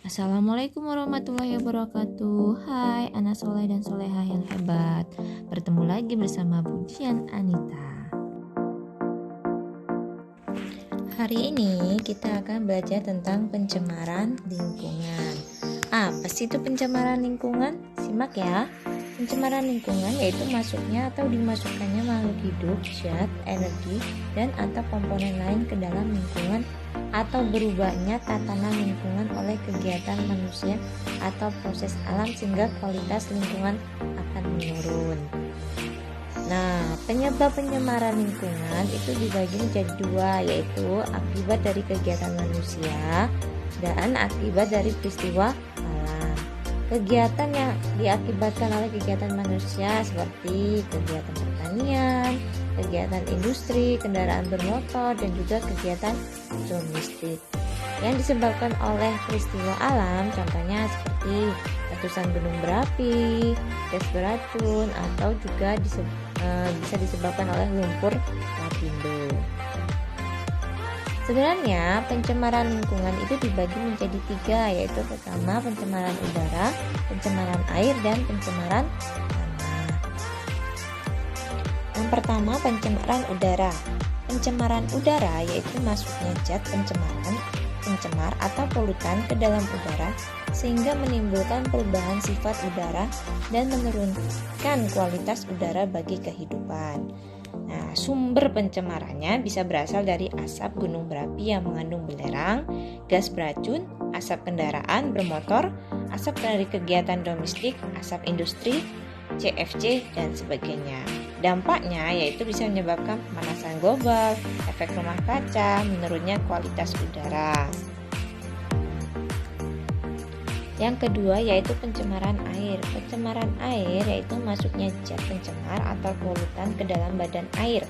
Assalamualaikum warahmatullahi wabarakatuh. Hai anak soleh dan soleha yang hebat. Bertemu lagi bersama Bu Jian Anita. Hari ini kita akan belajar tentang pencemaran lingkungan. Apa sih itu pencemaran lingkungan? Simak ya. Pencemaran lingkungan yaitu masuknya atau dimasukkannya makhluk hidup, zat, energi, dan atau komponen lain ke dalam lingkungan atau berubahnya tatanan lingkungan oleh kegiatan manusia atau proses alam sehingga kualitas lingkungan akan menurun. Nah, penyebab pencemaran lingkungan itu dibagi menjadi dua, yaitu akibat dari kegiatan manusia dan akibat dari peristiwa alam. Kegiatan yang diakibatkan oleh kegiatan manusia seperti kegiatan pertanian, kegiatan industri, kendaraan bermotor, dan juga kegiatan domestik. Yang disebabkan oleh peristiwa alam contohnya seperti letusan gunung berapi, gas beracun, atau juga bisa disebabkan oleh lumpur lapindo. Sebenarnya pencemaran lingkungan itu dibagi menjadi tiga, yaitu pertama pencemaran udara, pencemaran air, dan pencemaran tanah. Yang pertama pencemaran udara. Pencemaran udara yaitu masuknya zat pencemar atau polutan ke dalam udara sehingga menimbulkan perubahan sifat udara dan menurunkan kualitas udara bagi kehidupan. Nah, sumber pencemarannya bisa berasal dari asap gunung berapi yang mengandung belerang, gas beracun, asap kendaraan bermotor, asap dari kegiatan domestik, asap industri, CFC, dan sebagainya. Dampaknya yaitu bisa menyebabkan pemanasan global, efek rumah kaca, menurunnya kualitas udara. Yang kedua yaitu pencemaran air. Pencemaran air yaitu masuknya zat pencemar atau polutan ke dalam badan air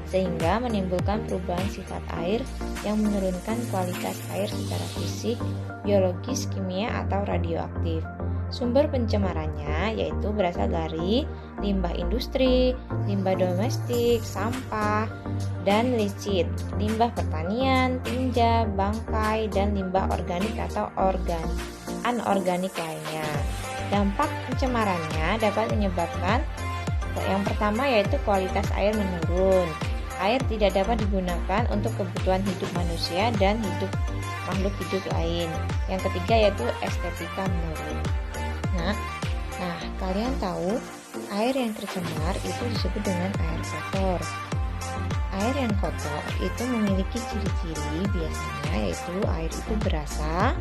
sehingga menimbulkan perubahan sifat air yang menurunkan kualitas air secara fisik, biologis, kimia, atau radioaktif. Sumber pencemarannya yaitu berasal dari limbah industri, limbah domestik, sampah, dan licin, limbah pertanian, tinja, bangkai, dan limbah organik atau anorganik lainnya. Dampak pencemarannya dapat menyebabkan yang pertama yaitu kualitas air menurun. Air tidak dapat digunakan untuk kebutuhan hidup manusia dan makhluk hidup lain. Yang ketiga yaitu estetika menurun. Nah, kalian tahu air yang tercemar itu disebut dengan air kotor. Air yang kotor itu memiliki ciri-ciri biasanya yaitu air itu berasa,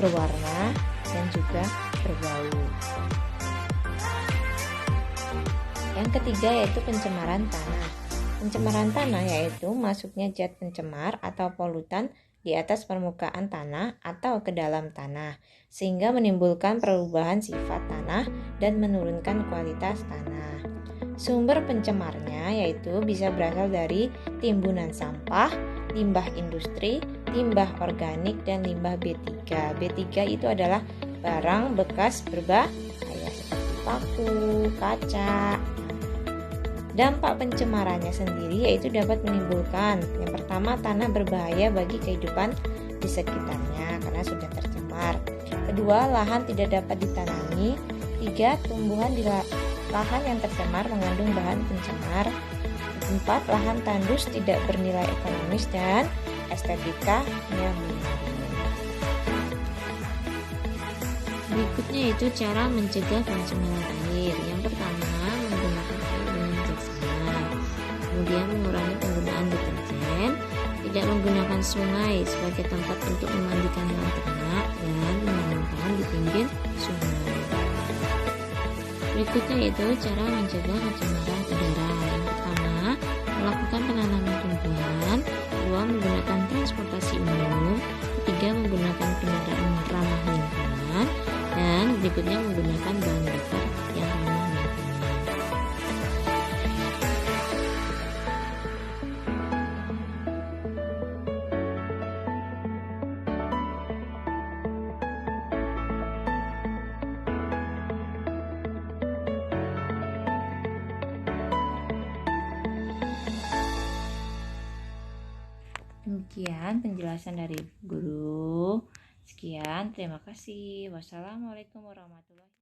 berwarna, dan juga berbau. Yang ketiga yaitu pencemaran tanah. Pencemaran tanah yaitu masuknya zat pencemar atau polutan di atas permukaan tanah atau ke dalam tanah sehingga menimbulkan perubahan sifat tanah dan menurunkan kualitas tanah. Sumber pencemarnya yaitu bisa berasal dari timbunan sampah, limbah industri, limbah organik, dan limbah B3. B3 itu adalah barang bekas berbahaya seperti paku, kaca. Dampak pencemarannya sendiri yaitu dapat menimbulkan yang pertama tanah berbahaya bagi kehidupan di sekitarnya karena sudah tercemar. Kedua, lahan tidak dapat ditanami. Tiga, tumbuhan di lahan yang tercemar mengandung bahan pencemar. Empat, lahan tandus tidak bernilai ekonomis dan estetika yang menurun. Berikutnya itu cara mencegah pencemaran air. Yang pertama, menggunakan air dengan bijaksana. Kemudian mengurangi penggunaan deterjen, tidak menggunakan sungai sebagai tempat untuk memandikan hewan ternak dan menanam di pinggir sungai. Berikutnya itu cara mencegah pencemaran udara. Yang pertama, melakukan penanaman tumbuhan. Kedua, menggunakan transportasi umum. Ketiga, menggunakan kendaraan ramah lingkungan. Dan berikutnya menggunakan bahan bakar yang ramah lingkungan. Demikian penjelasan dari guru. Sekian, terima kasih. Wassalamualaikum warahmatullahi wabarakatuh.